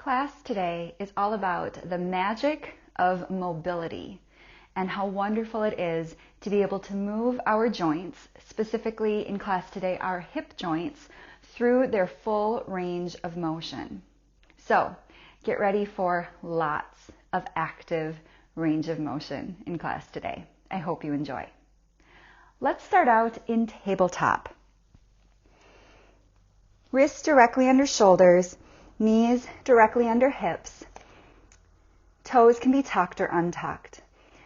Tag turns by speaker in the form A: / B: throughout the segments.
A: Class today is all about the magic of mobility and how wonderful it is to be able to move our joints, specifically in class today, our hip joints, through their full range of motion. So get ready for lots of active range of motion in class today. I hope you enjoy. Let's start out in tabletop. Wrists directly under shoulders, knees directly under hips. Toes can be tucked or untucked.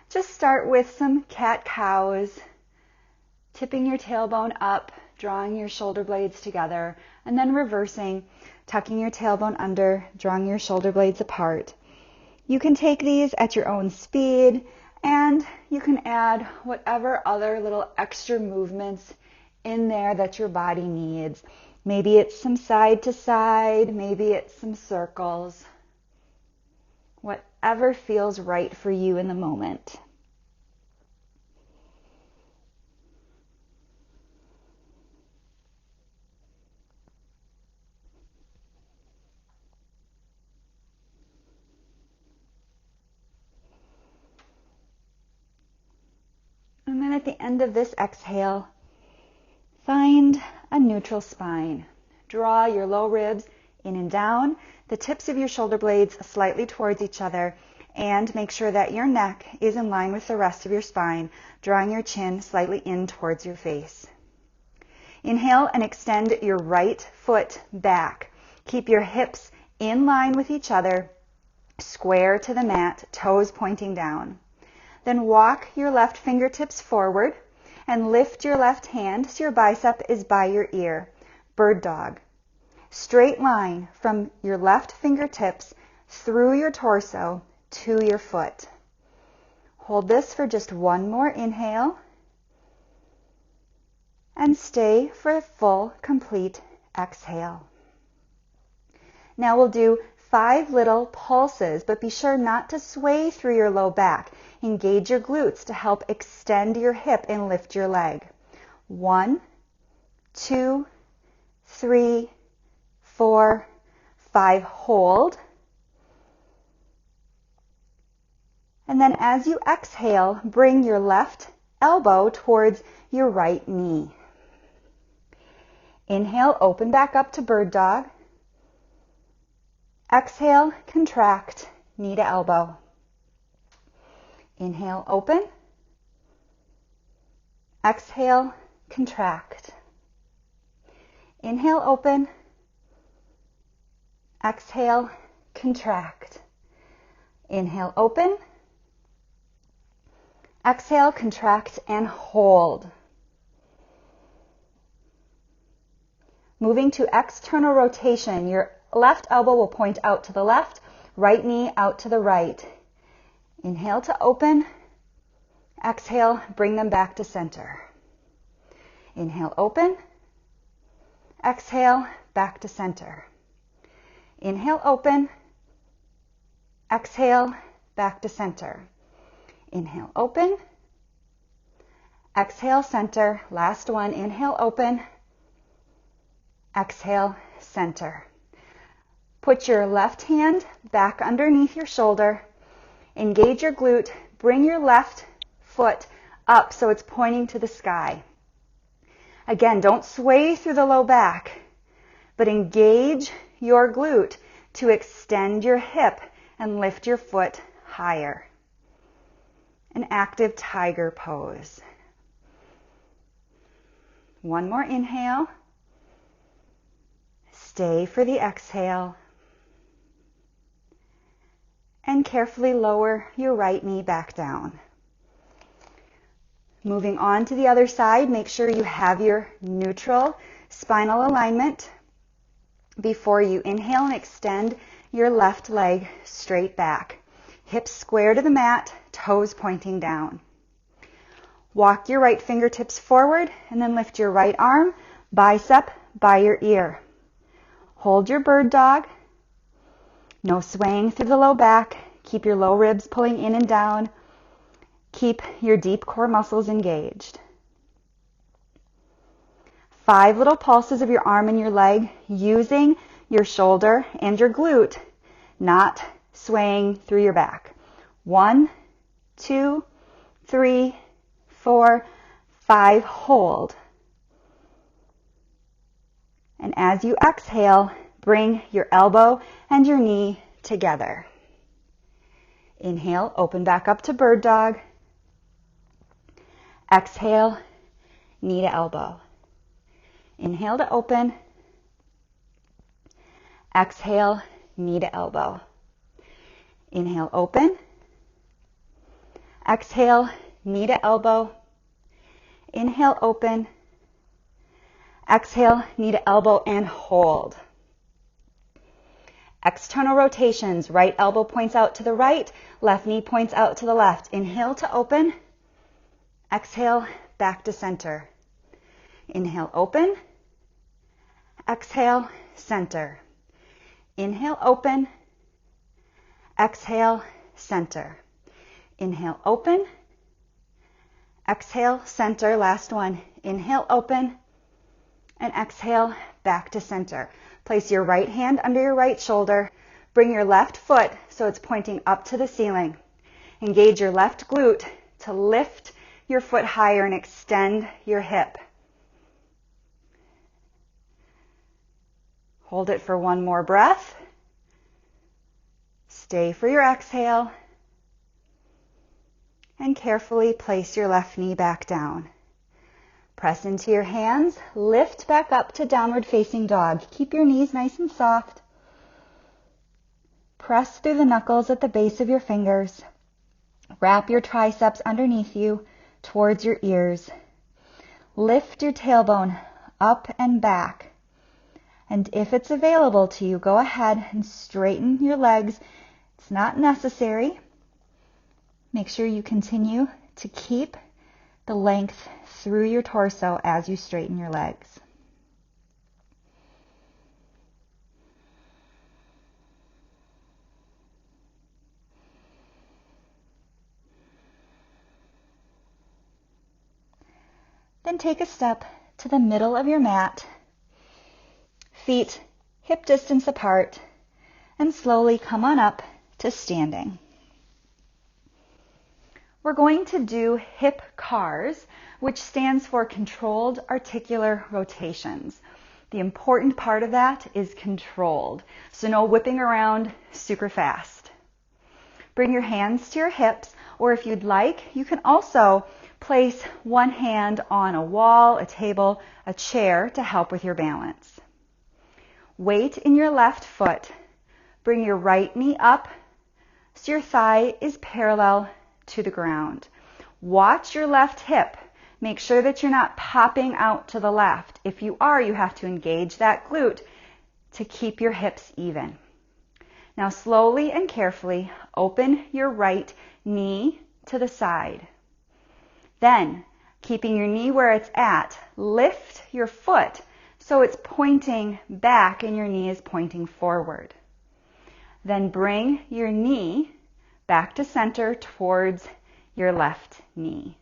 A: Just start with some cat-cows, tipping your tailbone up, drawing your shoulder blades together, and then reversing, tucking your tailbone under, drawing your shoulder blades apart. You can take these at your own speed, and you can add whatever other little extra movements in there that your body needs. Maybe it's some side to side, maybe it's some circles. Whatever feels right for you in the moment. And then at the end of this exhale, find a neutral spine. Draw your low ribs in and down, the tips of your shoulder blades slightly towards each other, and make sure that your neck is in line with the rest of your spine, drawing your chin slightly in towards your face. Inhale and extend your right foot back. Keep your hips in line with each other, square to the mat, toes pointing down. Then walk your left fingertips forward and lift your left hand so your bicep is by your ear. Bird dog. Straight line from your left fingertips through your torso to your foot. Hold this for just one more inhale and stay for a full, complete exhale. Now we'll do 5 little pulses, but be sure not to sway through your low back. Engage your glutes to help extend your hip and lift your leg. 1, 2, 3, 4, 5. Hold. And then as you exhale, bring your left elbow towards your right knee. Inhale, open back up to bird dog. Exhale, contract, knee to elbow. Inhale, open. Exhale, contract. Inhale, open. Exhale, contract. Inhale, open. Exhale, contract, and hold. Moving to external rotation, your left elbow will point out to the left, right knee out to the right. Inhale to open. Exhale, bring them back to center. Inhale, open. Exhale, back to center. Inhale, open. Exhale, back to center. Inhale, open. Exhale, center. Last one. Inhale, open. Exhale, center. Put your left hand back underneath your shoulder. Engage your glute. Bring your left foot up so it's pointing to the sky. Again, don't sway through the low back, but engage your glute to extend your hip and lift your foot higher. An active tiger pose. One more inhale. Stay for the exhale. And carefully lower your right knee back down. Moving on to the other side, make sure you have your neutral spinal alignment before you inhale and extend your left leg straight back. Hips square to the mat, toes pointing down. Walk your right fingertips forward and then lift your right arm, bicep by your ear. Hold your bird dog. No swaying through the low back. Keep your low ribs pulling in and down. Keep your deep core muscles engaged. 5 little pulses of your arm and your leg using your shoulder and your glute not swaying through your back. 1, 2, 3, 4, 5, hold. And as you exhale, bring your elbow and your knee together. Inhale, open back up to bird dog. Exhale, knee to elbow. Inhale to open. Exhale, knee to elbow. Inhale, open. Exhale, knee to elbow. Inhale, open. Exhale, knee to elbow, and hold. External rotations. Right elbow points out to the right. Left knee points out to the left. Inhale to open. Exhale, back to center. Inhale, open. Exhale, center. Inhale, open. Exhale, center. Inhale, open. Exhale, center. Last one. Inhale, open. And exhale, back to center. Place your right hand under your right shoulder. Bring your left foot so it's pointing up to the ceiling. Engage your left glute to lift your foot higher and extend your hip. Hold it for one more breath. Stay for your exhale. And carefully place your left knee back down. Press into your hands, lift back up to downward facing dog. Keep your knees nice and soft. Press through the knuckles at the base of your fingers. Wrap your triceps underneath you towards your ears. Lift your tailbone up and back. And if it's available to you, go ahead and straighten your legs. It's not necessary. Make sure you continue to keep the length through your torso as you straighten your legs. Then take a step to the middle of your mat, feet hip distance apart, and slowly come on up to standing. We're going to do hip CARs, which stands for controlled articular rotations. The important part of that is controlled, so no whipping around super fast. Bring your hands to your hips, or if you'd like, you can also place one hand on a wall, a table, a chair to help with your balance. Weight in your left foot. Bring your right knee up so your thigh is parallel to the ground. Watch your left hip. Make sure that you're not popping out to the left. If you are, you have to engage that glute to keep your hips even. Now slowly and carefully open your right knee to the side. Then, keeping your knee where it's at, lift your foot so it's pointing back and your knee is pointing forward. Then bring your knee back to center towards your left knee.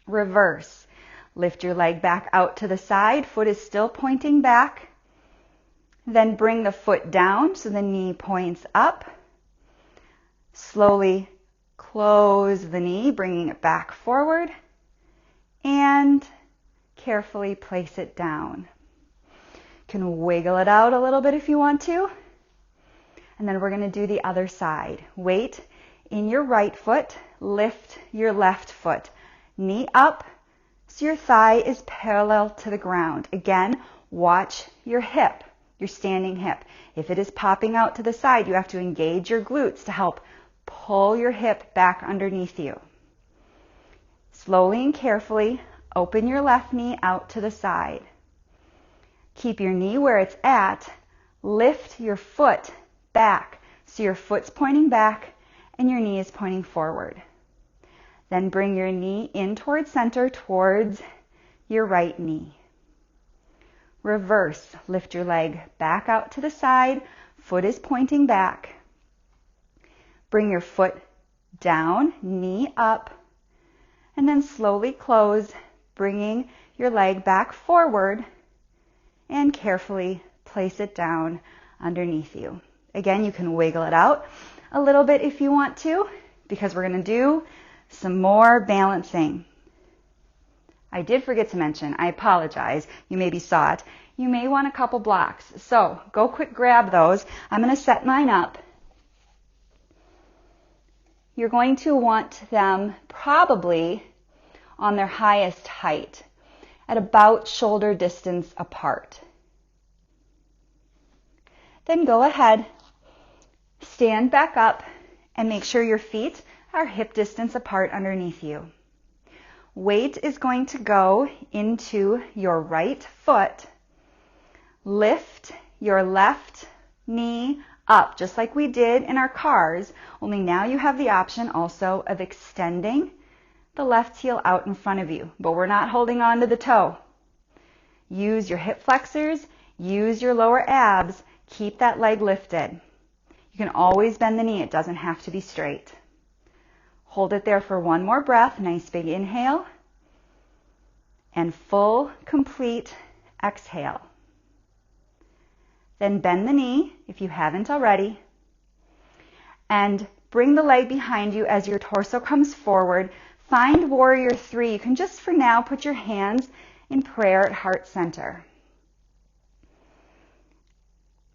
A: Reverse. Lift your leg back out to the side. Foot is still pointing back. Then bring the foot down so the knee points up. Slowly close the knee, bringing it back forward. And carefully place it down. You can wiggle it out a little bit if you want to. And then we're going to do the other side. Weight in your right foot, lift your left foot. Knee up so your thigh is parallel to the ground. Again, watch your hip, your standing hip. If it is popping out to the side, you have to engage your glutes to help pull your hip back underneath you. Slowly and carefully open your left knee out to the side. Keep your knee where it's at. Lift your foot back so your foot's pointing back and your knee is pointing forward. Then bring your knee in towards center, towards your right knee. Reverse. Lift your leg back out to the side. Foot is pointing back. Bring your foot down, knee up, and then slowly close, bringing your leg back forward and carefully place it down underneath you. Again, you can wiggle it out a little bit if you want to, because we're going to do some more balancing. I did forget to mention, I apologize, you maybe saw it. You may want a couple blocks. So go quick grab those. I'm going to set mine up. You're going to want them probably on their highest height, at about shoulder distance apart. Then go ahead, stand back up, and make sure your feet are hip distance apart underneath you. Weight is going to go into your right foot. Lift your left knee up, just like we did in our cars, only now you have the option also of extending the left heel out in front of you, but we're not holding on to the toe. Use your hip flexors, use your lower abs, keep that leg lifted. You can always bend the knee, it doesn't have to be straight. Hold it there for one more breath, nice big inhale, and full, complete exhale. Then bend the knee, if you haven't already, and bring the leg behind you as your torso comes forward. Find warrior three. You can just for now put your hands in prayer at heart center.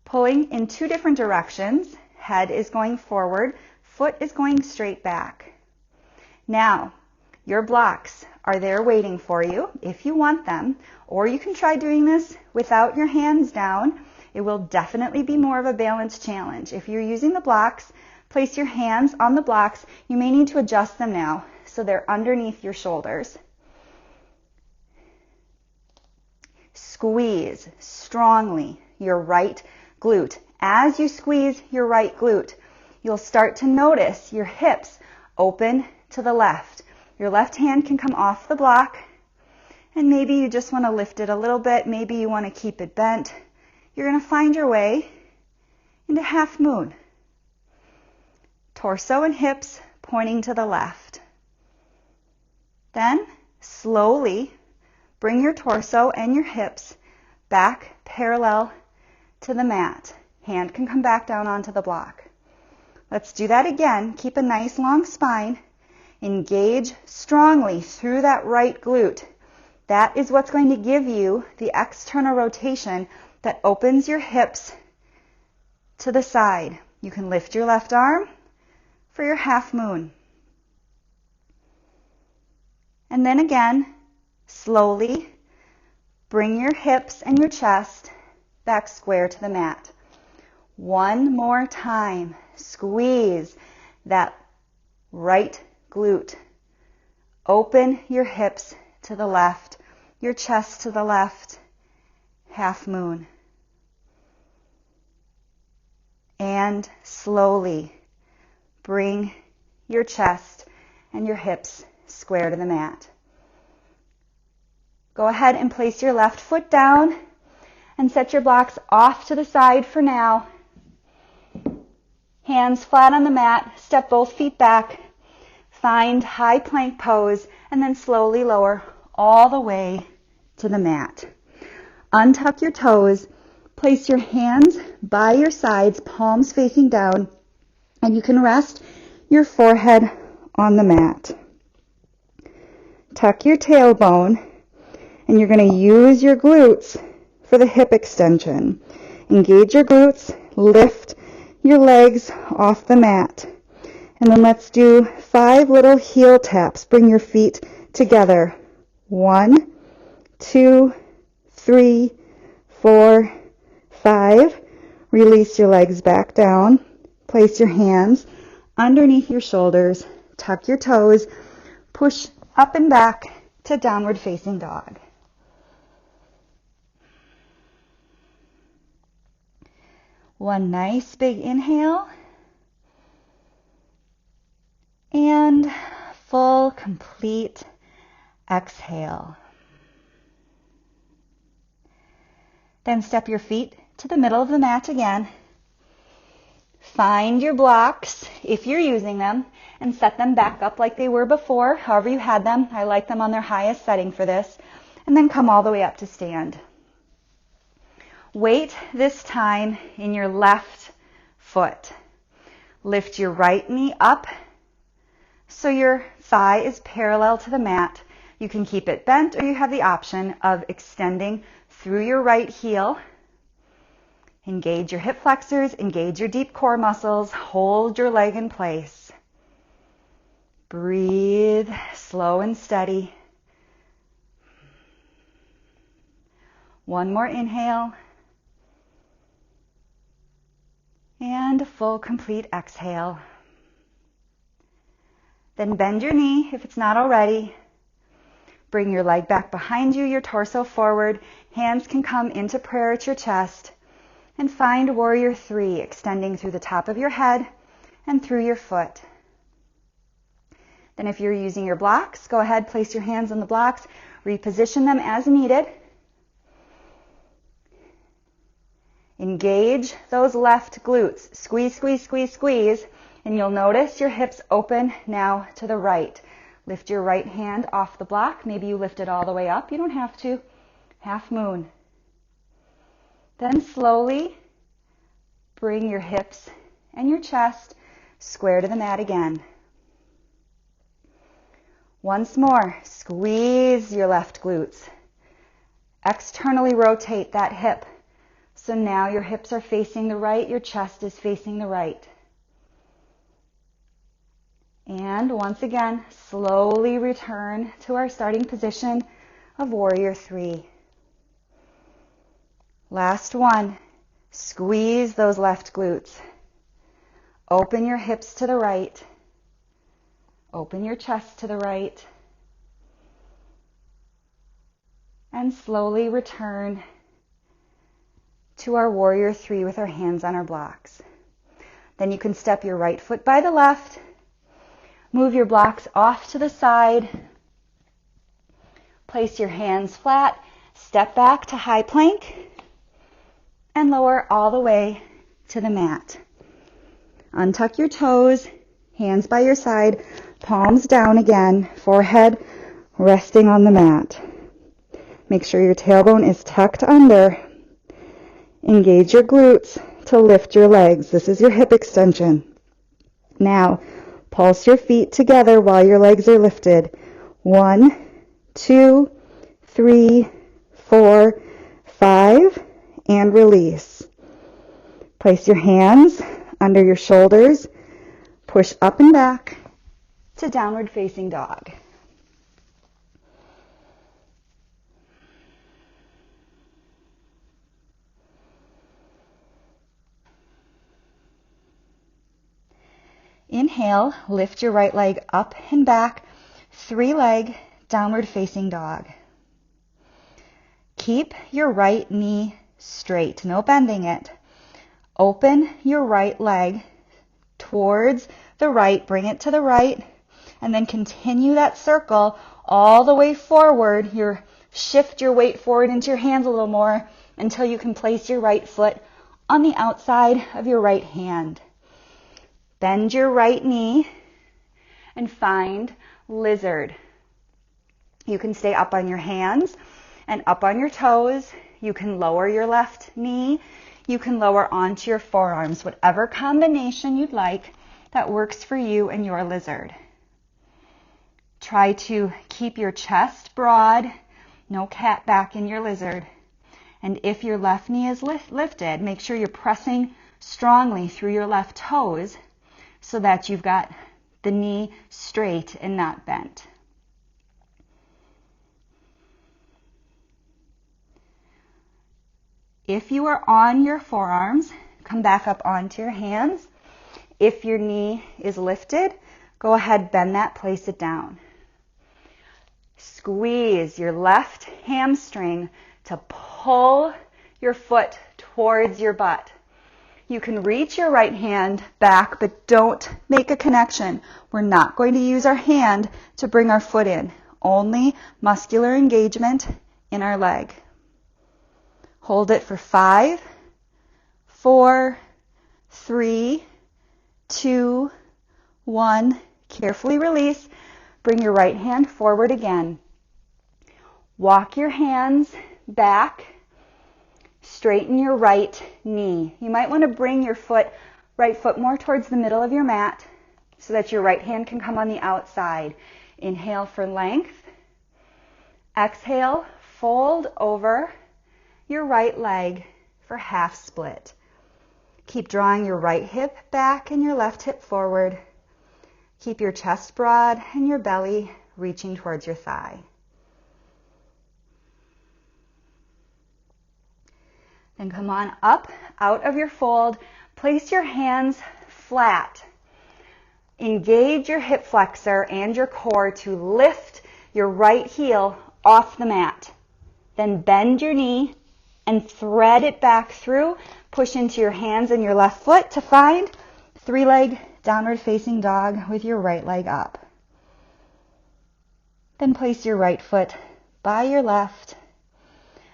A: Pulling in two different directions. Head is going forward, foot is going straight back. Now, your blocks are there waiting for you if you want them, or you can try doing this without your hands down. It will definitely be more of a balance challenge. If you're using the blocks, place your hands on the blocks. You may need to adjust them now so they're underneath your shoulders. Squeeze strongly your right glute. As you squeeze your right glute, you'll start to notice your hips open to the left. Your left hand can come off the block, and maybe you just want to lift it a little bit. Maybe you want to keep it bent. You're going to find your way into half moon. Torso and hips pointing to the left. Then slowly bring your torso and your hips back parallel to the mat. Hand can come back down onto the block. Let's do that again. Keep a nice long spine. Engage strongly through that right glute. That is what's going to give you the external rotation that opens your hips to the side. You can lift your left arm for your half moon. And then again, slowly bring your hips and your chest back square to the mat. One more time. Squeeze that right glute. Open your hips to the left, your chest to the left. Half moon. And slowly bring your chest and your hips square to the mat. Go ahead and place your left foot down and set your blocks off to the side for now. Hands flat on the mat, step both feet back, find high plank pose, and then slowly lower all the way to the mat. Untuck your toes, place your hands by your sides, palms facing down, and you can rest your forehead on the mat. Tuck your tailbone, and you're going to use your glutes for the hip extension. Engage your glutes, lift your legs off the mat. And then let's do 5 little heel taps. Bring your feet together. 1, 2, 3, 4, 5. Release your legs back down. Place your hands underneath your shoulders. Tuck your toes. Push up and back to downward facing dog. One nice big inhale. And full, complete exhale. Then step your feet to the middle of the mat again. Find your blocks, if you're using them, and set them back up like they were before, however you had them. I like them on their highest setting for this. And then come all the way up to stand. Weight this time in your left foot. Lift your right knee up so your thigh is parallel to the mat. You can keep it bent, or you have the option of extending through your right heel. Engage your hip flexors, engage your deep core muscles, hold your leg in place. Breathe slow and steady. One more inhale. And a full, complete exhale. Then bend your knee if it's not already. Bring your leg back behind you, your torso forward. Hands can come into prayer at your chest. And find warrior three, extending through the top of your head and through your foot. Then if you're using your blocks, go ahead, place your hands on the blocks, reposition them as needed. Engage those left glutes. Squeeze, squeeze, squeeze, squeeze. And you'll notice your hips open now to the right. Lift your right hand off the block. Maybe you lift it all the way up. You don't have to. Half moon. Then slowly bring your hips and your chest square to the mat again. Once more, squeeze your left glutes. Externally rotate that hip. So now your hips are facing the right, your chest is facing the right. And once again, slowly return to our starting position of warrior three. Last one. Squeeze those left glutes. Open your hips to the right. Open your chest to the right. And slowly return to our warrior three with our hands on our blocks. Then you can step your right foot by the left. Move your blocks off to the side. Place your hands flat. Step back to high plank. And lower all the way to the mat. Untuck your toes. Hands by your side. Palms down again. Forehead resting on the mat. Make sure your tailbone is tucked under. Engage your glutes to lift your legs. This is your hip extension. Now, pulse your feet together while your legs are lifted. 1, 2, 3, 4, 5, and release. Place your hands under your shoulders. Push up and back to downward facing dog. Inhale, lift your right leg up and back, 3-leg downward facing dog. Keep your right knee straight, no bending it. Open your right leg towards the right, bring it to the right, and then continue that circle all the way forward. Shift your weight forward into your hands a little more until you can place your right foot on the outside of your right hand. Bend your right knee and find lizard. You can stay up on your hands and up on your toes. You can lower your left knee. You can lower onto your forearms, whatever combination you'd like that works for you and your lizard. Try to keep your chest broad, no cat back in your lizard. And if your left knee is lifted, make sure you're pressing strongly through your left toes so that you've got the knee straight and not bent. If you are on your forearms, come back up onto your hands. If your knee is lifted, go ahead, bend that, place it down. Squeeze your left hamstring to pull your foot towards your butt. You can reach your right hand back, but don't make a connection. We're not going to use our hand to bring our foot in. Only muscular engagement in our leg. Hold it for 5, 4, 3, 2, 1. Carefully release. Bring your right hand forward again. Walk your hands back. Straighten your right knee. You might want to bring your foot Right foot more towards the middle of your mat so that your right hand can come on the outside. Inhale for length. Exhale, fold over your right leg for half split. Keep drawing your right hip back and your left hip forward. Keep your chest broad and your belly reaching towards your thigh. Then come on up out of your fold. Place your hands flat. Engage your hip flexor and your core to lift your right heel off the mat. Then bend your knee and thread it back through. Push into your hands and your left foot to find three-leg downward facing dog with your right leg up. Then place your right foot by your left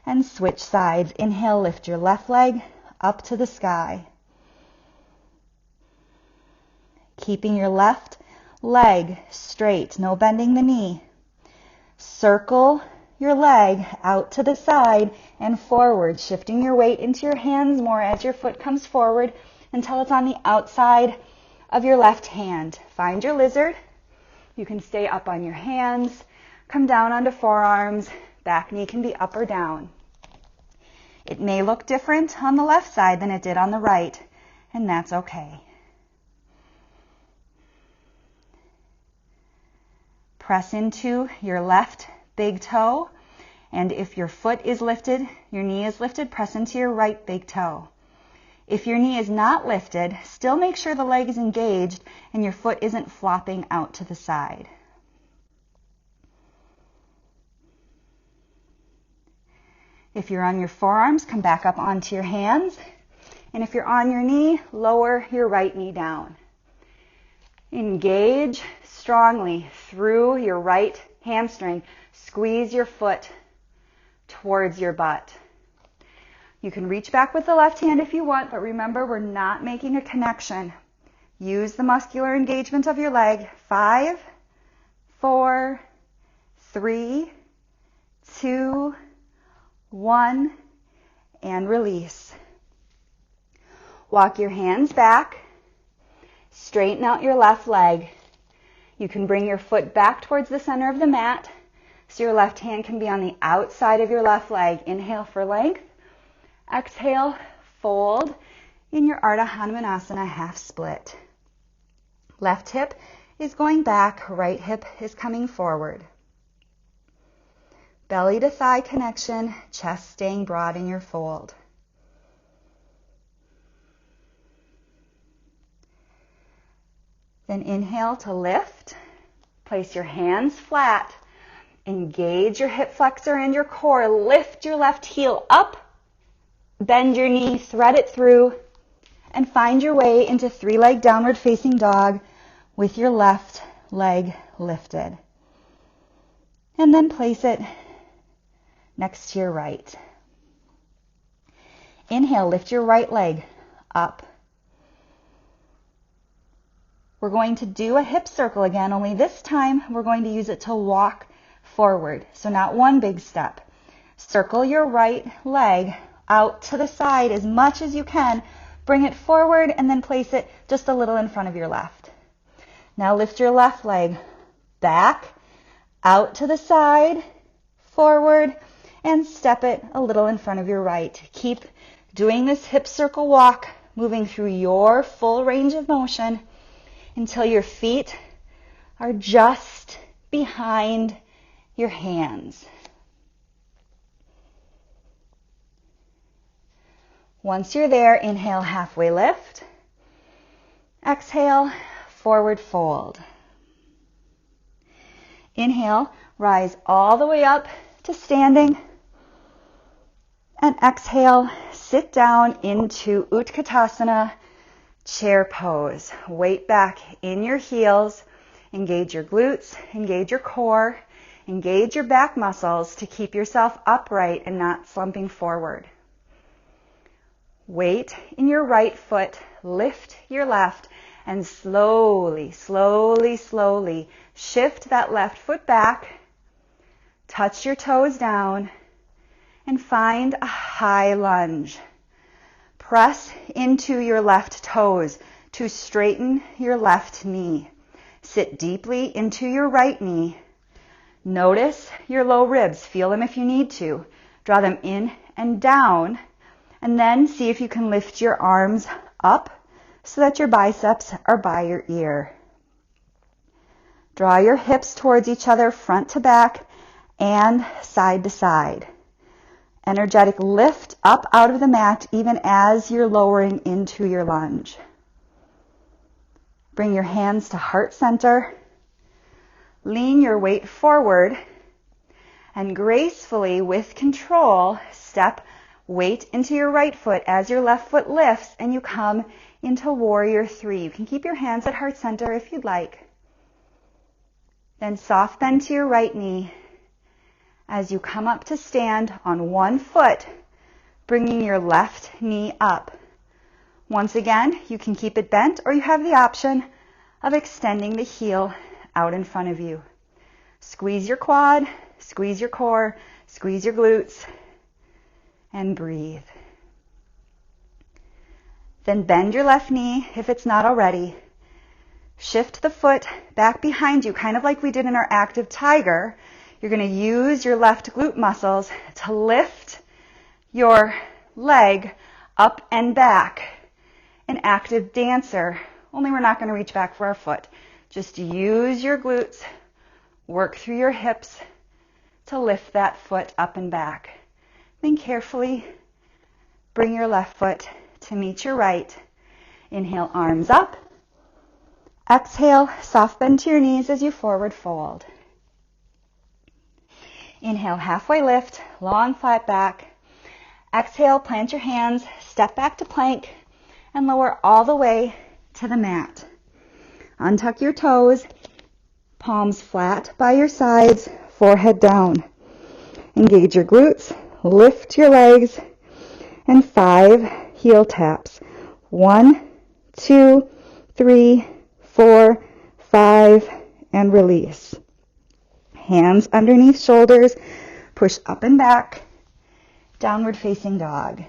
A: and switch sides. Inhale, lift your left leg up to the sky. Keeping your left leg straight, no bending the knee. Circle your leg out to the side and forward, shifting your weight into your hands more as your foot comes forward until it's on the outside of your left hand. Find your lizard. You can stay up on your hands, come down onto forearms. Back knee can be up or down. It may look different on the left side than it did on the right, and that's okay. Press into your left big toe, and if your foot is lifted, your knee is lifted, press into your right big toe. If your knee is not lifted, still make sure the leg is engaged and your foot isn't flopping out to the side. If you're on your forearms, come back up onto your hands. And if you're on your knee, lower your right knee down. Engage strongly through your right hamstring. Squeeze your foot towards your butt. You can reach back with the left hand if you want, but remember, we're not making a connection. Use the muscular engagement of your leg. 5, 4, 3, 2, 1, and release. Walk your hands back. Straighten out your left leg. You can bring your foot back towards the center of the mat so your left hand can be on the outside of your left leg. Inhale for length. Exhale, fold in your Ardha Hanumanasana half split. Left hip is going back, right hip is coming forward. Belly to thigh connection, chest staying broad in your fold. Then inhale to lift. Place your hands flat. Engage your hip flexor and your core. Lift your left heel up. Bend your knee, thread it through, and find your way into three-leg downward facing dog with your left leg lifted. And then place it next to your right. Inhale, lift your right leg up. We're going to do a hip circle again, only this time we're going to use it to walk forward. So not one big step. Circle your right leg out to the side as much as you can. Bring it forward and then place it just a little in front of your left. Now lift your left leg back, out to the side, forward, and step it a little in front of your right. Keep doing this hip circle walk, moving through your full range of motion until your feet are just behind your hands. Once you're there, inhale, halfway lift. Exhale, forward fold. Inhale, rise all the way up to standing. And exhale, sit down into Utkatasana, chair pose. Weight back in your heels. Engage your glutes, engage your core, engage your back muscles to keep yourself upright and not slumping forward. Weight in your right foot, lift your left, and slowly, slowly, slowly shift that left foot back, touch your toes down, and find a high lunge. Press into your left toes. to straighten your left knee. Sit deeply into your right knee. Notice your low ribs. Feel them if you need to. Draw them in and down, and then see if you can lift your arms up so that your biceps are by your ear. Draw your hips towards each other, front to back and side to side. Energetic lift up out of the mat even as you're lowering into your lunge. Bring your hands to heart center. Lean your weight forward and gracefully, with control, step weight into your right foot as your left foot lifts and you come into warrior three. You can keep your hands at heart center if you'd like. Then soft bend to your right knee as you come up to stand on one foot, bringing your left knee up. Once again, you can keep it bent or you have the option of extending the heel out in front of you. Squeeze your quad, squeeze your core, squeeze your glutes, and breathe. Then bend your left knee if it's not already. Shift the foot back behind you, kind of like we did in our active tiger. You're going to use your left glute muscles to lift your leg up and back. An active dancer, only we're not going to reach back for our foot. Just use your glutes, work through your hips to lift that foot up and back. Then carefully bring your left foot to meet your right. Inhale, arms up. Exhale, soft bend to your knees as you forward fold. Inhale, halfway lift, long flat back. Exhale, plant your hands, step back to plank, and lower all the way to the mat. Untuck your toes, palms flat by your sides, forehead down. Engage your glutes, lift your legs, and 5 heel taps. 1, 2, 3, 4, 5, and release. Hands underneath shoulders, push up and back, downward facing dog.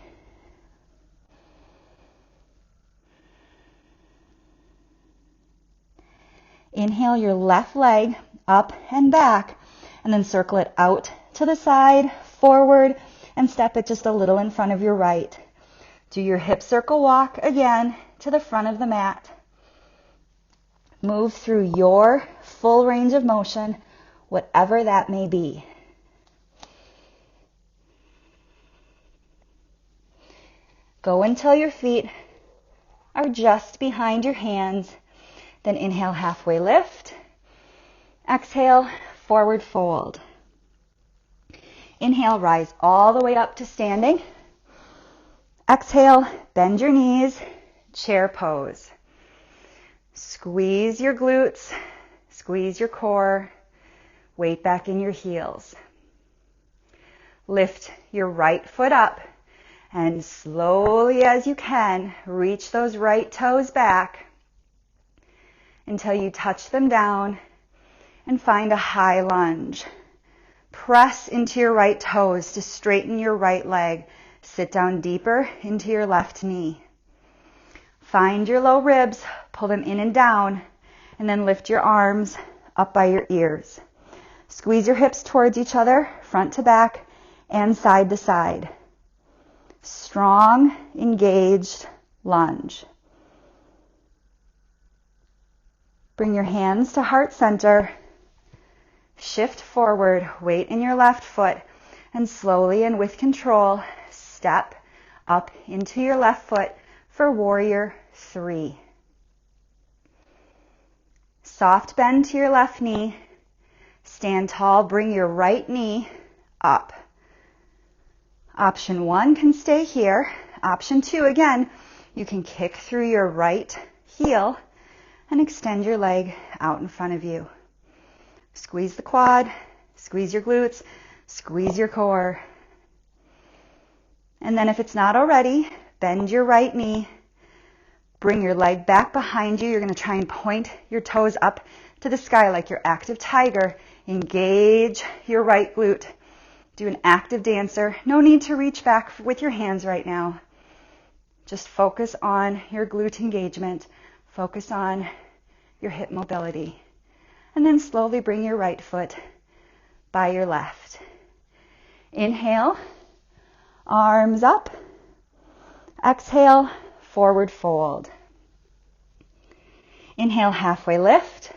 A: Inhale your left leg up and back, and then circle it out to the side, forward, and step it just a little in front of your right. Do your hip circle walk again to the front of the mat. Move through your full range of motion, whatever that may be. Go until your feet are just behind your hands. Then inhale, halfway lift. Exhale, forward fold. Inhale, rise all the way up to standing. Exhale, bend your knees, chair pose. Squeeze your glutes, squeeze your core, weight back in your heels. Lift your right foot up and slowly as you can, reach those right toes back until you touch them down and find a high lunge. Press into your right toes to straighten your right leg. Sit down deeper into your left knee. Find your low ribs, pull them in and down, and then lift your arms up by your ears. Squeeze your hips towards each other, front to back and side to side. Strong, engaged lunge. Bring your hands to heart center. Shift forward, weight in your left foot, and slowly and with control, step up into your left foot for warrior 3. Soft bend to your left knee. Stand tall, bring your right knee up. Option 1 can stay here. Option 2, again, you can kick through your right heel and extend your leg out in front of you. Squeeze the quad, squeeze your glutes, squeeze your core. And then if it's not already, bend your right knee. Bring your leg back behind you. You're going to try and point your toes up to the sky like your active tiger. Engage your right glute. Do an active dancer. No need to reach back with your hands right now. Just focus on your glute engagement. Focus on your hip mobility. And then slowly bring your right foot by your left. Inhale, arms up. Exhale, forward fold. Inhale, halfway lift.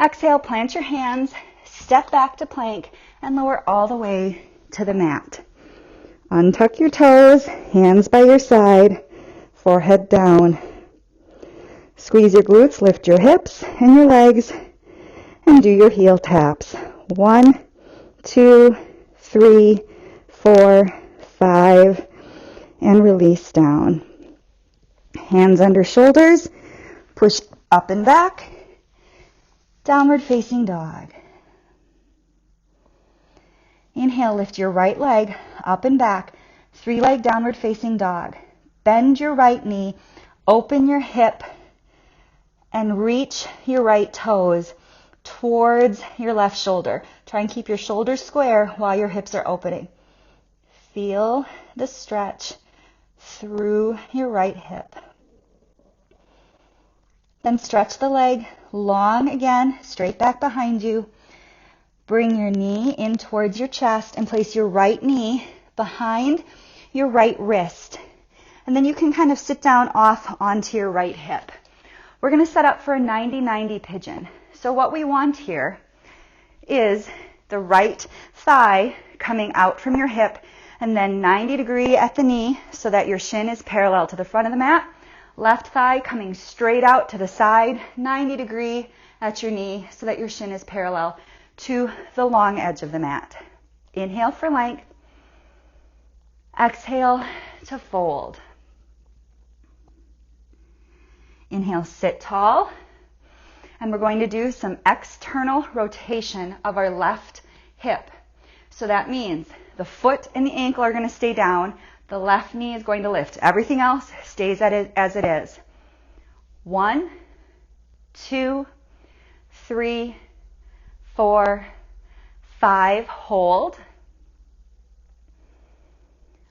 A: Exhale, plant your hands, step back to plank, and lower all the way to the mat. Untuck your toes, hands by your side, forehead down. Squeeze your glutes, lift your hips and your legs, and do your heel taps. 1, 2, 3, 4, 5, and release down. Hands under shoulders, push up and back, downward facing dog. Inhale, lift your right leg up and back, 3-leg downward facing dog. Bend your right knee, open your hip, and reach your right toes towards your left shoulder. Try and keep your shoulders square while your hips are opening. Feel the stretch through your right hip. Then stretch the leg long again, straight back behind you. Bring your knee in towards your chest and place your right knee behind your right wrist. And then you can kind of sit down off onto your right hip. We're going to set up for a 90-90 pigeon. So what we want here is the right thigh coming out from your hip and then 90 degree at the knee so that your shin is parallel to the front of the mat. Left thigh coming straight out to the side, 90 degree at your knee so that your shin is parallel to the long edge of the mat. Inhale for length. Exhale to fold. Inhale, sit tall. And we're going to do some external rotation of our left hip. So that means the foot and the ankle are going to stay down. The left knee is going to lift. Everything else stays as it is. 1, 2, 3, 4, 5. Hold.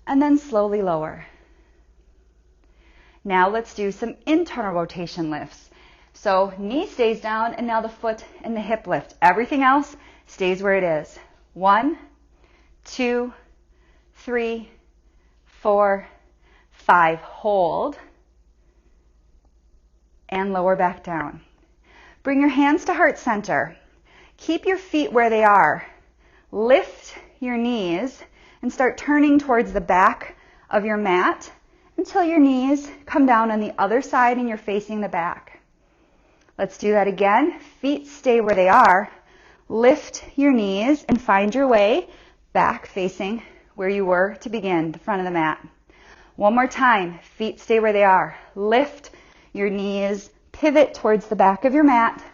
A: And then slowly lower. Now let's do some internal rotation lifts. So knee stays down and now the foot and the hip lift. Everything else stays where it is. 1, 2, 3, 4, 5. Hold. And lower back down. Bring your hands to heart center. Keep your feet where they are. Lift your knees and start turning towards the back of your mat until your knees come down on the other side and you're facing the back. Let's do that again. Feet stay where they are. Lift your knees and find your way back facing where you were to begin, the front of the mat. One more time. Feet stay where they are. Lift your knees, pivot towards the back of your mat.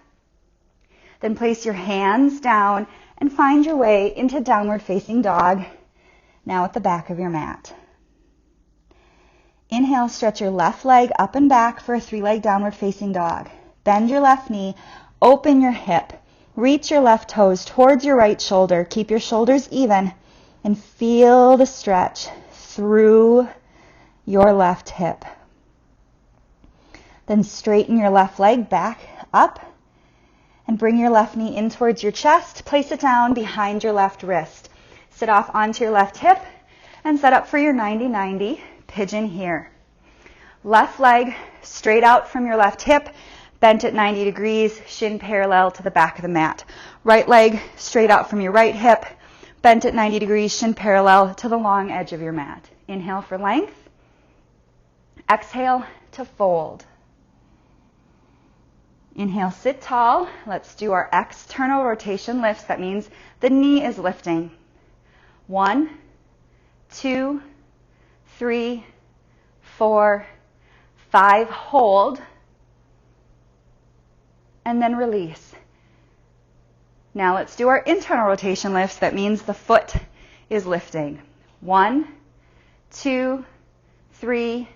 A: Then place your hands down and find your way into downward facing dog, now at the back of your mat. Inhale, stretch your left leg up and back for a 3-leg downward facing dog. Bend your left knee, open your hip, reach your left toes towards your right shoulder. Keep your shoulders even and feel the stretch through your left hip. Then straighten your left leg back up and bring your left knee in towards your chest. Place it down behind your left wrist. Sit off onto your left hip and set up for your 90-90 pigeon here. Left leg straight out from your left hip, bent at 90 degrees, shin parallel to the back of the mat. Right leg straight out from your right hip, bent at 90 degrees, shin parallel to the long edge of your mat. Inhale for length. Exhale to fold. Inhale, sit tall. Let's do our external rotation lifts. That means the knee is lifting. 1, 2, 3, 4, 5. Hold. And then release. Now let's do our internal rotation lifts. That means the foot is lifting. 1, 2, 3,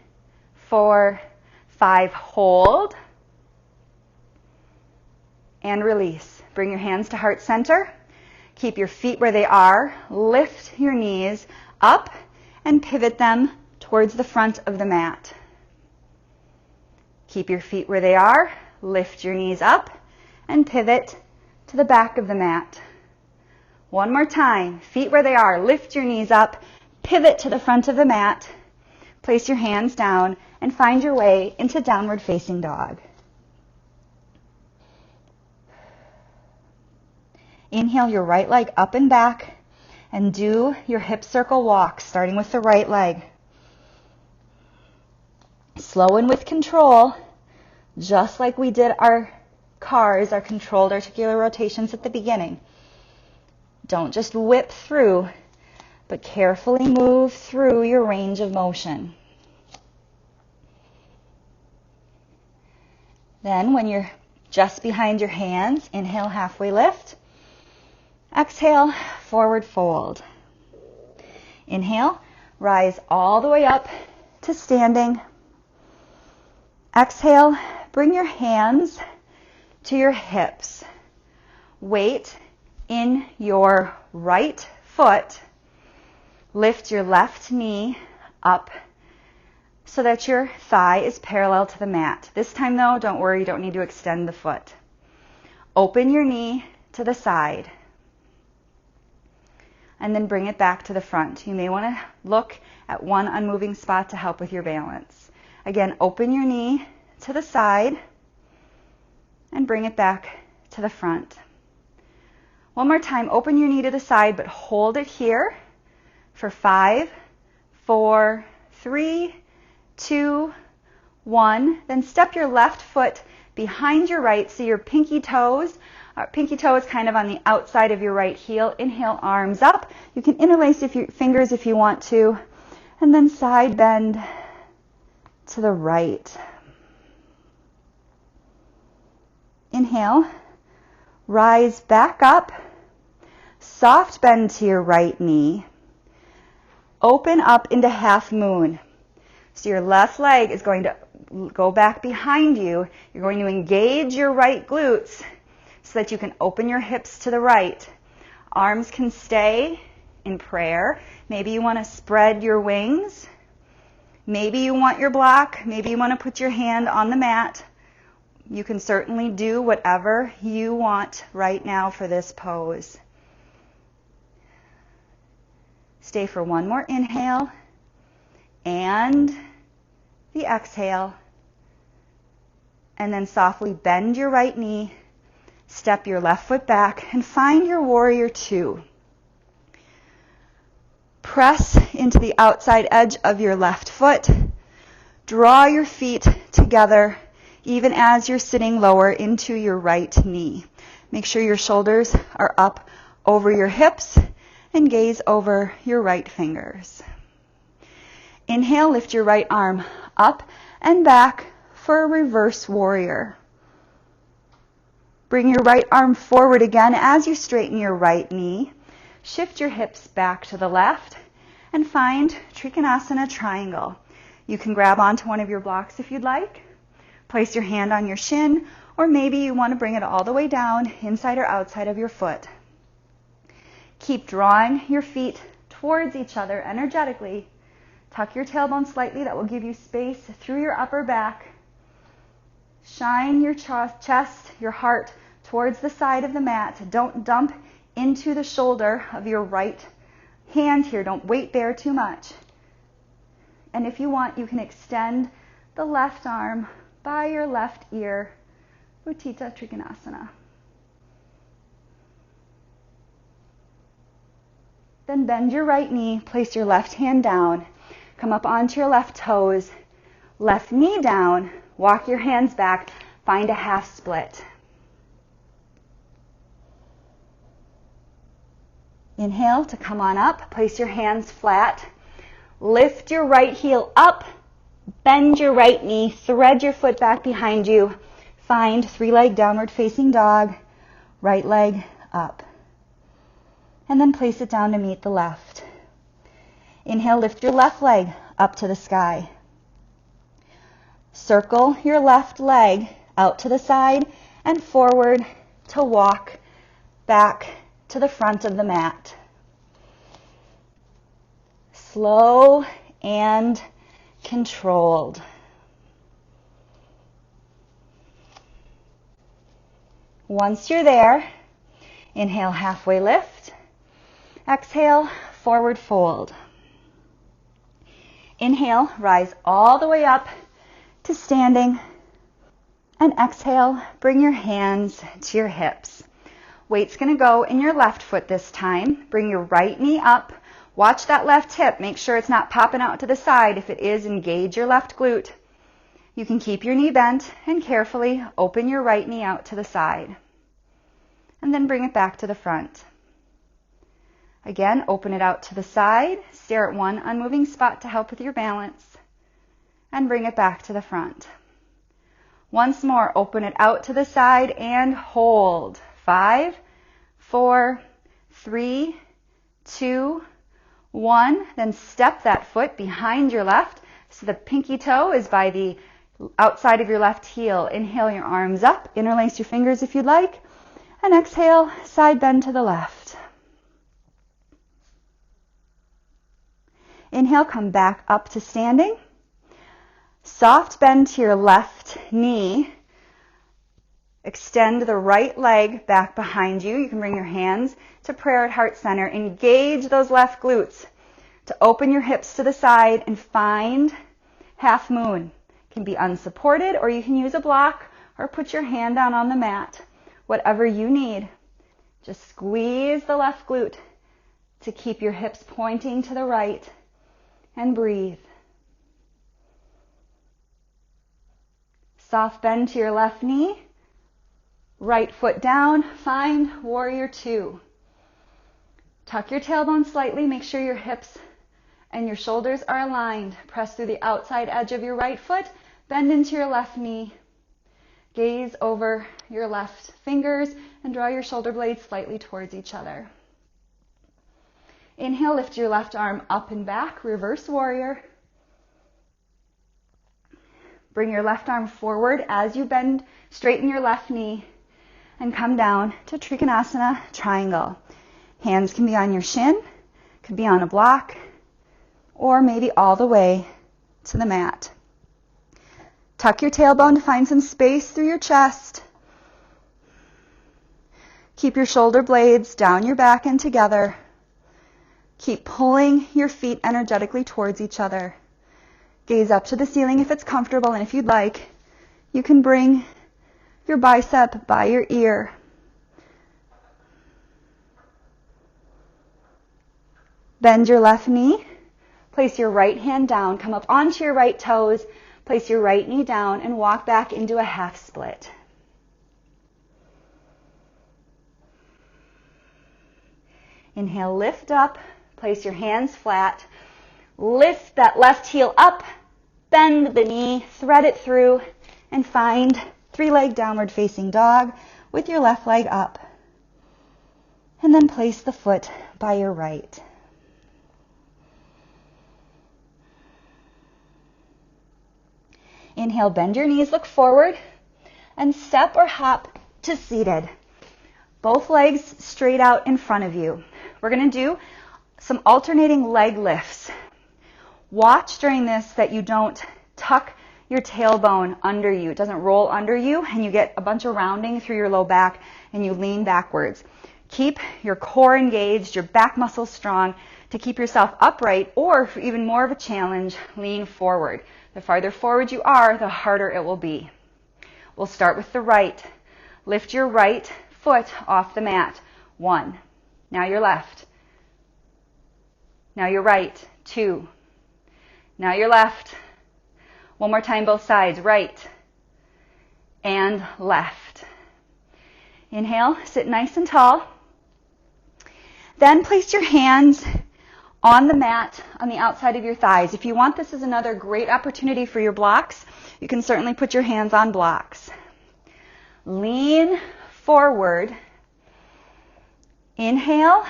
A: 4, 5. Hold. And release. Bring your hands to heart center. Keep your feet where they are. Lift your knees up and pivot them towards the front of the mat. Keep your feet where they are. Lift your knees up and pivot to the back of the mat. One more time. Feet where they are. Lift your knees up. Pivot to the front of the mat. Place your hands down and find your way into downward facing dog. Inhale your right leg up and back and do your hip circle walk, starting with the right leg. Slow and with control, just like we did our CARs, our controlled articular rotations at the beginning. Don't just whip through, but carefully move through your range of motion. Then when you're just behind your hands, inhale, halfway lift. Exhale, forward fold. Inhale, rise all the way up to standing. Exhale, bring your hands to your hips. Weight in your right foot. Lift your left knee up so that your thigh is parallel to the mat. This time though, don't worry, you don't need to extend the foot. Open your knee to the side and then bring it back to the front. You may want to look at one unmoving spot to help with your balance. Again, open your knee to the side and bring it back to the front. One more time, open your knee to the side, but hold it here for 5, 4, 3, 2, 1. Then step your left foot behind your right so your pinky toe is kind of on the outside of your right heel. Inhale, arms up. You can interlace your fingers if you want to. And then side bend to the right. Inhale, rise back up. Soft bend to your right knee. Open up into half moon. So your left leg is going to go back behind you. You're going to engage your right glutes so that you can open your hips to the right. Arms can stay in prayer. Maybe you want to spread your wings. Maybe you want your block. Maybe you want to put your hand on the mat. You can certainly do whatever you want right now for this pose. Stay for one more inhale and the exhale. And then softly bend your right knee, step your left foot back, and find your warrior two. Press into the outside edge of your left foot. Draw your feet together even as you're sitting lower into your right knee. Make sure your shoulders are up over your hips and gaze over your right fingers. Inhale, lift your right arm up and back for a reverse warrior. Bring your right arm forward again as you straighten your right knee. Shift your hips back to the left and find Trikonasana triangle. You can grab onto one of your blocks if you'd like. Place your hand on your shin, or maybe you want to bring it all the way down, inside or outside of your foot. Keep drawing your feet towards each other energetically. Tuck your tailbone slightly. That will give you space through your upper back. Shine your chest, your heart towards the side of the mat. Don't dump into the shoulder of your right hand here. Don't weight bear too much. And if you want, you can extend the left arm by your left ear. Utthita Trikonasana. Then bend your right knee, place your left hand down, come up onto your left toes, left knee down, walk your hands back, find a half split. Inhale to come on up, place your hands flat, lift your right heel up, bend your right knee, thread your foot back behind you, find three-leg downward facing dog, right leg up. And then place it down to meet the left. Inhale, lift your left leg up to the sky. Circle your left leg out to the side and forward to walk back to the front of the mat. Slow and controlled. Once you're there, inhale, halfway lift. Exhale, forward fold. Inhale, rise all the way up to standing. And exhale, bring your hands to your hips. Weight's going to go in your left foot this time. Bring your right knee up. Watch that left hip. Make sure it's not popping out to the side. If it is, engage your left glute. You can keep your knee bent and carefully open your right knee out to the side. And then bring it back to the front. Again, open it out to the side. Stare at one unmoving spot to help with your balance. And bring it back to the front. Once more, open it out to the side and hold. 5, 4, 3, 2, 1. Then step that foot behind your left so the pinky toe is by the outside of your left heel. Inhale your arms up, interlace your fingers if you'd like, and exhale, side bend to the left. Inhale, come back up to standing. Soft bend to your left knee. Extend the right leg back behind you. You can bring your hands to prayer at heart center. Engage those left glutes to open your hips to the side and find half moon. It can be unsupported, or you can use a block or put your hand down on the mat. Whatever you need. Just squeeze the left glute to keep your hips pointing to the right and breathe. Soft bend to your left knee. Right foot down. Find warrior 2. Tuck your tailbone slightly. Make sure your hips and your shoulders are aligned. Press through the outside edge of your right foot. Bend into your left knee. Gaze over your left fingers and draw your shoulder blades slightly towards each other. Inhale, lift your left arm up and back, reverse warrior. Bring your left arm forward as you bend, straighten your left knee, and come down to Trikonasana triangle. Hands can be on your shin, could be on a block, or maybe all the way to the mat. Tuck your tailbone to find some space through your chest. Keep your shoulder blades down your back and together. Keep pulling your feet energetically towards each other. Gaze up to the ceiling if it's comfortable, and if you'd like, you can bring your bicep by your ear. Bend your left knee. Place your right hand down. Come up onto your right toes. Place your right knee down and walk back into a half split. Inhale, lift up. Place your hands flat. Lift that left heel up. Bend the knee. Thread it through and find 3-leg downward facing dog with your left leg up. And then place the foot by your right. Inhale, bend your knees, look forward, and step or hop to seated. Both legs straight out in front of you. We're going to do some alternating leg lifts. Watch during this that you don't tuck your tailbone under you. It doesn't roll under you, and you get a bunch of rounding through your low back, and you lean backwards. Keep your core engaged, your back muscles strong to keep yourself upright, or for even more of a challenge, lean forward. The farther forward you are, the harder it will be. We'll start with the right. Lift your right foot off the mat. 1. Now your left. Now your right. 2. Now your left. One more time, both sides. Right and left. Inhale, sit nice and tall. Then place your hands on the mat on the outside of your thighs. If you want, this is another great opportunity for your blocks. You can certainly put your hands on blocks. Lean forward. Inhale.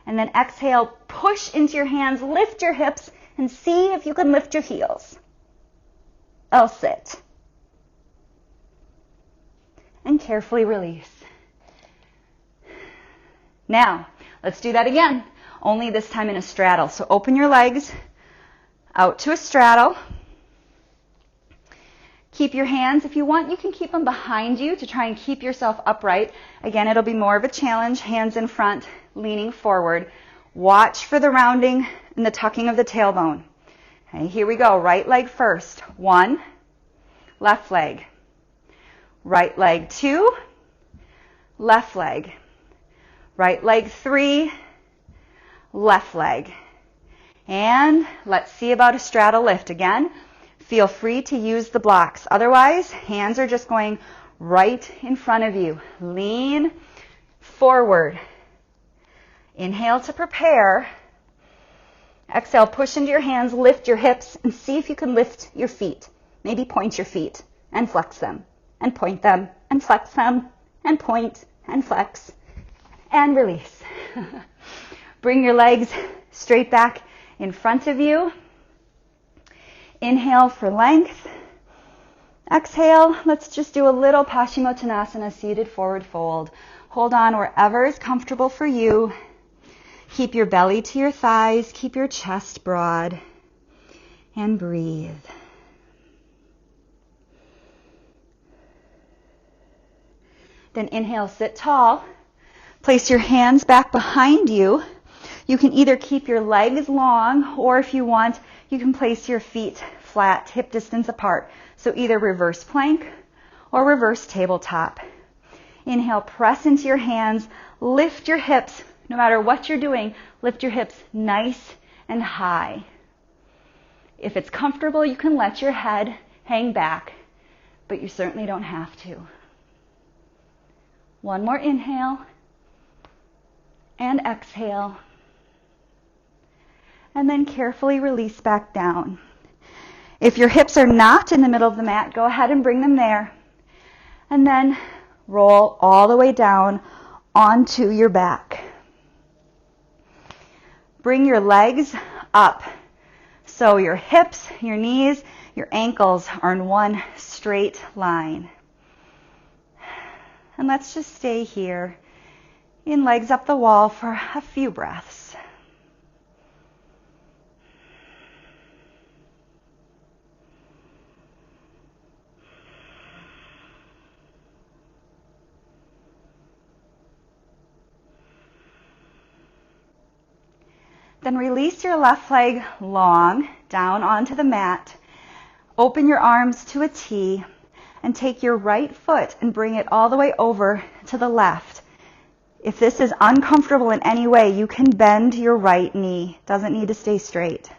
A: And then exhale. Push into your hands. Lift your hips and see if you can lift your heels. I'll sit. And carefully release. Now, let's do that again. Only this time in a straddle. So open your legs out to a straddle. Keep your hands, if you want, you can keep them behind you to try and keep yourself upright. Again, it'll be more of a challenge, hands in front, leaning forward. Watch for the rounding and the tucking of the tailbone. Okay, here we go. Right leg first. 1, left leg. Right leg 2, left leg. Right leg 3, left leg. And let's see about a straddle lift again. Feel free to use the blocks. Otherwise, hands are just going right in front of you. Lean forward. Inhale to prepare. Exhale, push into your hands, lift your hips, and see if you can lift your feet. Maybe point your feet and flex them, and point them, and flex them, and point, and flex, and release. Bring your legs straight back in front of you. Inhale for length. Exhale, let's just do a little Paschimottanasana, seated forward fold. Hold on wherever is comfortable for you. Keep your belly to your thighs, keep your chest broad, and breathe. Then inhale, sit tall. Place your hands back behind you. You can either keep your legs long, or if you want, you can place your feet flat, hip distance apart. So either reverse plank or reverse tabletop. Inhale, press into your hands, lift your hips. No matter what you're doing, lift your hips nice and high. If it's comfortable, you can let your head hang back, but you certainly don't have to. One more inhale and exhale. And then carefully release back down. If your hips are not in the middle of the mat, go ahead and bring them there. And then roll all the way down onto your back. Bring your legs up. So your hips, your knees, your ankles are in one straight line. And let's just stay here in legs up the wall for a few breaths. Then release your left leg long down onto the mat. Open your arms to a T and take your right foot and bring it all the way over to the left. If this is uncomfortable in any way, you can bend your right knee. Doesn't need to stay straight.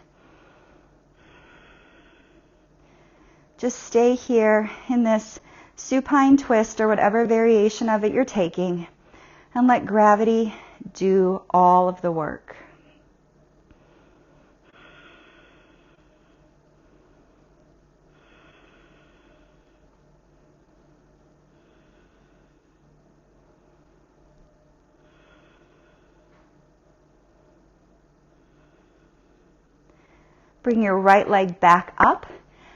A: Just stay here in this supine twist or whatever variation of it you're taking, and let gravity do all of the work. Bring your right leg back up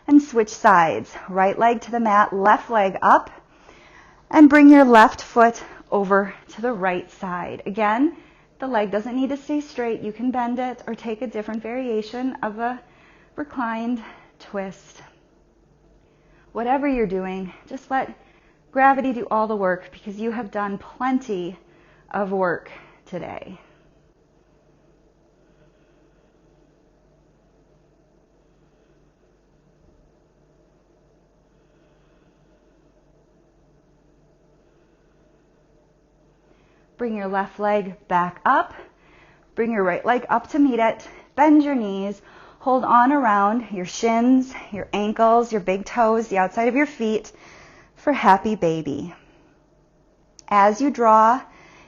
A: and switch sides. Right leg to the mat, left leg up, and bring your left foot over to the right side. Again, the leg doesn't need to stay straight. You can bend it or take a different variation of a reclined twist. Whatever you're doing, just let gravity do all the work, because you have done plenty of work today. Bring your left leg back up. Bring your right leg up to meet it. Bend your knees. Hold on around your shins, your ankles, your big toes, the outside of your feet for happy baby. As you draw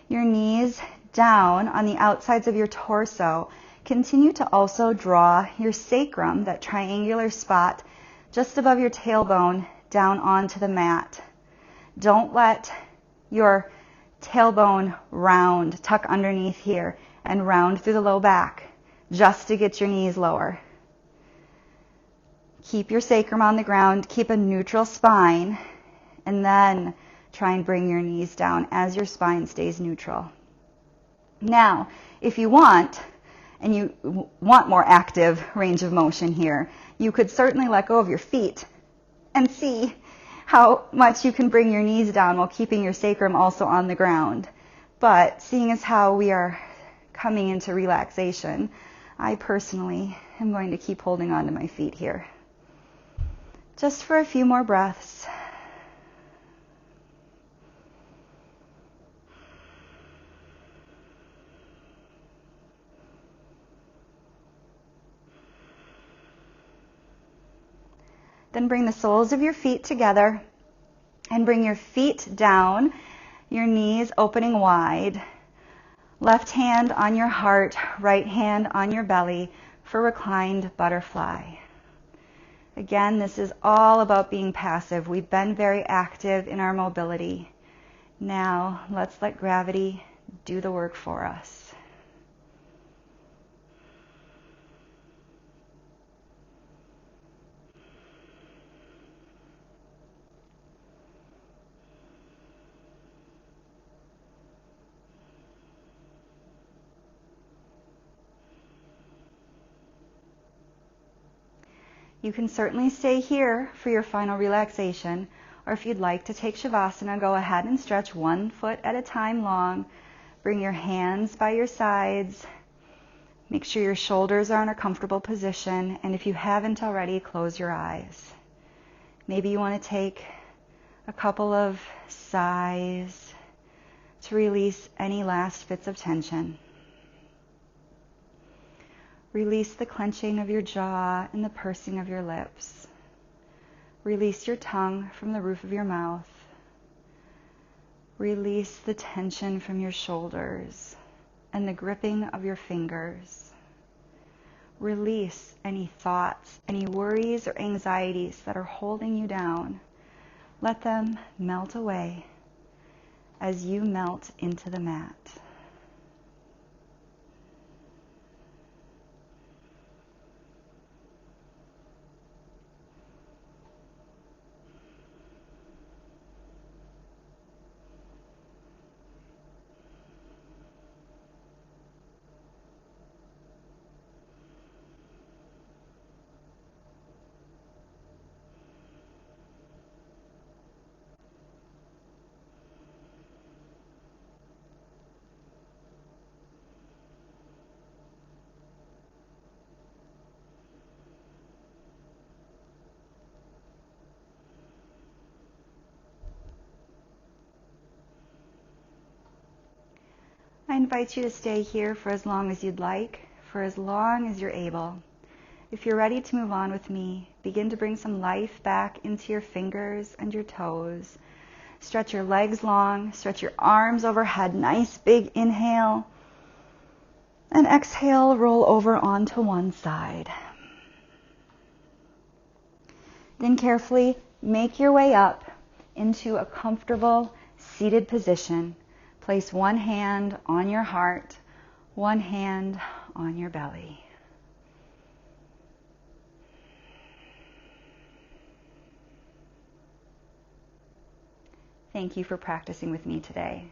A: your knees down on the outsides of your torso, continue to also draw your sacrum, that triangular spot just above your tailbone, down onto the mat. Don't let your tailbone round, tuck underneath here, and round through the low back, just to get your knees lower. Keep your sacrum on the ground, keep a neutral spine, and then try and bring your knees down as your spine stays neutral. Now, if you want, and you want more active range of motion here, you could certainly let go of your feet and see how much you can bring your knees down while keeping your sacrum also on the ground. But seeing as how we are coming into relaxation, I personally am going to keep holding on to my feet here. Just for a few more breaths. Then bring the soles of your feet together and bring your feet down, your knees opening wide. Left hand on your heart, right hand on your belly for reclined butterfly. Again, this is all about being passive. We've been very active in our mobility. Now, let's let gravity do the work for us. You can certainly stay here for your final relaxation, or if you'd like to take Shavasana, go ahead and stretch one foot at a time long. Bring your hands by your sides. Make sure your shoulders are in a comfortable position, and if you haven't already, close your eyes. Maybe you want to take a couple of sighs to release any last bits of tension. Release the clenching of your jaw and the pursing of your lips. Release your tongue from the roof of your mouth. Release the tension from your shoulders and the gripping of your fingers. Release any thoughts, any worries or anxieties that are holding you down. Let them melt away as you melt into the mat. I invite you to stay here for as long as you'd like, for as long as you're able. If you're ready to move on with me, begin to bring some life back into your fingers and your toes. Stretch your legs long, stretch your arms overhead, nice big inhale. And exhale, roll over onto one side. Then carefully make your way up into a comfortable seated position. Place one hand on your heart, one hand on your belly. Thank you for practicing with me today.